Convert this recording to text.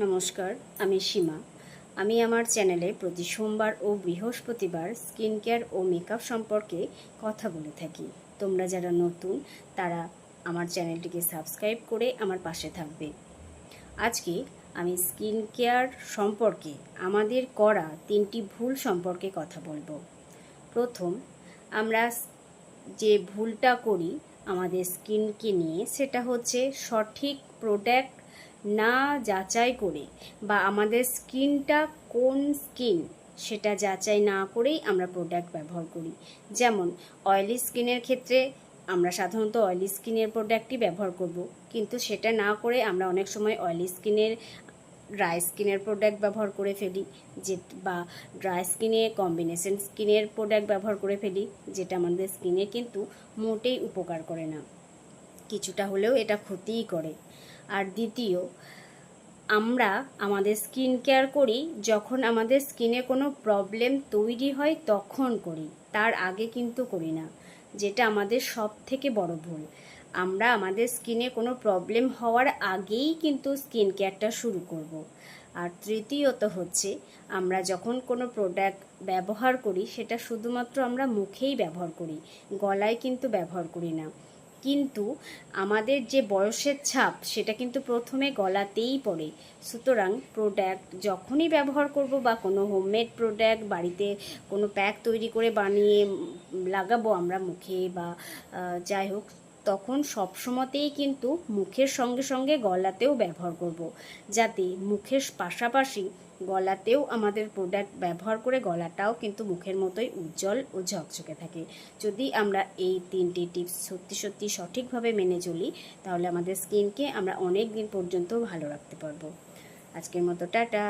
নমস্কার, আমি সীমা। আমি আমার চ্যানেলে প্রতি সোমবার ও বৃহস্পতিবার স্কিন কেয়ার ও মেকআপ সম্পর্কে কথা বলে থাকি। তোমরা যারা নতুন তারা আমার চ্যানেলটিকে সাবস্ক্রাইব করে আমার পাশে থাকবে। আজকে আমি স্কিন কেয়ার সম্পর্কে আমাদের করা 3টি ভুল সম্পর্কে কথা বলবো। প্রথম, আমরা যে ভুলটা করি আমাদের স্কিনকে নিয়ে, সেটা হচ্ছে সঠিক প্রোডাক্ট না যাচাই করে বা আমাদের স্কিনটা কোন স্কিন সেটা যাচাই না করেই আমরা প্রোডাক্ট ব্যবহার করি। যেমন অয়েলি স্কিনের ক্ষেত্রে আমরা সাধারণত অয়েলি স্কিনের প্রোডাক্টই ব্যবহার করব, কিন্তু সেটা না করে আমরা অনেক সময় অয়েলি স্কিনের ড্রাই স্কিনের প্রোডাক্ট ব্যবহার করে ফেলি, যে বা ড্রাই স্কিনে কম্বিনেশন স্কিনের প্রোডাক্ট ব্যবহার করে ফেলি, যেটা আমাদের স্কিনে কিন্তু মোটেই উপকার করে না, কিছুটা হলেও এটা ক্ষতিই করে। আর দ্বিতীয়, আমরা আমাদের স্কিন কেয়ার করি যখন আমাদের স্কিনে কোনো প্রবলেম তৈরি হয় তখন করি, তার আগে কিন্তু করি না, যেটা আমাদের সব থেকে বড় ভুল। আমরা আমাদের স্কিনে কোনো প্রবলেম হওয়ার আগেই কিন্তু স্কিন কেয়ারটা শুরু করব। আর তৃতীয়ত হচ্ছে, আমরা যখন কোনো প্রোডাক্ট ব্যবহার করি সেটা শুধুমাত্র আমরা মুখেই ব্যবহার করি, গলায় কিন্তু ব্যবহার করি না। কিন্তু আমাদের যে বয়সের ছাপ সেটা কিন্তু প্রথমে গলাতেই পড়ে। সুতরাং প্রোডাক্ট যখনই ব্যবহার করব বা কোনো হোমমেড প্রোডাক্ট বাড়িতে কোনো প্যাক তৈরি করে বানিয়ে লাগাবো আমরা মুখে বা যাই হোক, তখন সবসময়তেই কিন্তু মুখের সঙ্গে সঙ্গে গলাতেও ব্যবহার করব, যাতে মুখের পাশাপাশি গলাতেও আমাদের প্রোডাক্ট ব্যবহার করে গলাটাও কিন্তু মুখের মতোই উজ্জ্বল ও ঝকঝকে থাকে। যদি আমরা এই 3টি টিপস সত্যি সঠিকভাবে মেনে চলি, তাহলে আমাদের স্কিনকে আমরা অনেক দিন পর্যন্ত ভালো রাখতে পারবো। আজকের মতো টাটা।